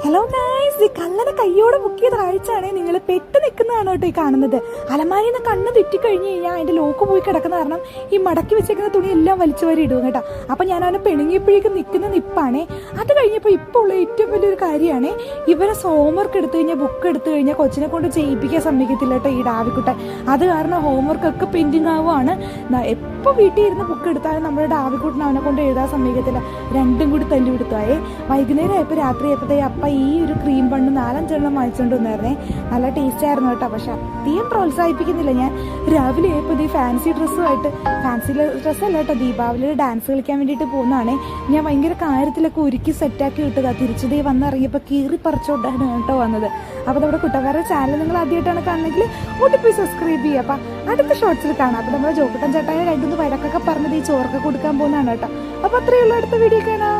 Hello guys, ഈ കള്ളനെ കയ്യോടെ ബുക്ക് ചെയ്ത കാഴ്ചയാണ് നിങ്ങൾ പെട്ട് നിൽക്കുന്നതാണ് കേട്ടോ ഈ കാണുന്നത്. അലമാരിയിൽ നിന്ന് കണ്ണ് തെറ്റിക്കഴിഞ്ഞ് കഴിഞ്ഞാൽ അതിന്റെ ലോക്ക് പോയി കിടക്കുന്ന കാരണം ഈ മടക്കി വെച്ചേക്കുന്ന തുണി എല്ലാം വലിച്ചു വാരി ഇടും കേട്ടോ. അപ്പൊ ഞാൻ അവനെ പിണങ്ങിയപ്പോഴേക്കും നിൽക്കുന്ന നിപ്പാണേ. അത് കഴിഞ്ഞപ്പോൾ ഇപ്പോൾ ഉള്ള ഏറ്റവും വലിയൊരു കാര്യമാണ്, ഇവരെ ഹോംവർക്ക് എടുത്തു കഴിഞ്ഞാൽ ബുക്ക് എടുത്തു കഴിഞ്ഞാൽ കൊച്ചിനെ കൊണ്ട് ചെയ്യിപ്പിക്കാൻ സമ്മതിക്കത്തില്ല കേട്ടോ ഈ ഡാവിക്കുട്ടൻ. അത് കാരണം ഹോംവർക്ക് ഒക്കെ പെൻഡിങ് ആവുകയാണ്. എപ്പോൾ വീട്ടിൽ ഇരുന്ന് ബുക്ക് എടുത്താലും നമ്മുടെ ഡാവിക്കുട്ടൻ അവനെ കൊണ്ട് എഴുതാൻ സമ്മതിക്കത്തില്ല. രണ്ടും കൂടി തല്ലി കൊടുത്തായേ. വൈകുന്നേരം ആയപ്പോൾ രാത്രി ആയപ്പോഴത്തേ അപ്പ ഈ ഒരു ക്രീം ബണ്ണ് 4-5 വാങ്ങിച്ചുകൊണ്ട് വന്നായിരുന്നേ. നല്ല ടേസ്റ്റ് ആയിരുന്നു കേട്ടോ. പക്ഷെ അധികം പ്രോത്സാഹിപ്പിക്കുന്നില്ല. ഞാൻ രാവിലെ ആയപ്പോൾ ഈ ഫാൻസി ഡ്രസ്സുമായിട്ട്, ഫാൻസി ഡ്രസ്സല്ല കേട്ടോ, ദീപാവലിയിൽ ഡാൻസ് കളിക്കാൻ വേണ്ടിയിട്ട് പോകുന്നതാണേ. ഞാൻ ഭയങ്കര കാര്യത്തിലൊക്കെ ഒരുക്കി സെറ്റാക്കി വിട്ടതാ. തിരിച്ചതേ വന്നിറങ്ങിയപ്പോൾ കീറി പറിച്ചോണ്ടാണ് കേട്ടോ വന്നത്. അപ്പോൾ നമ്മുടെ കുട്ടക്കാരുടെ ചാനൽ നിങ്ങൾ ആദ്യമായിട്ടാണ് കാണുന്നെങ്കിൽ ഒട്ടിപ്പോയി സബ്സ്ക്രൈബ് ചെയ്യുക. അപ്പം അടുത്ത ഷോർട്സിൽ കാണാം. അപ്പോൾ നമ്മുടെ ജോക്കുട്ടൻ ചേട്ടായ രണ്ടൊന്ന് വഴക്കൊക്കെ പറഞ്ഞത് ഈ ചോറൊക്കെ കൊടുക്കാൻ പോകുന്നതാണ് കേട്ടോ. അപ്പോൾ അത്രയുള്ള അടുത്ത വീഡിയോ കാണാം.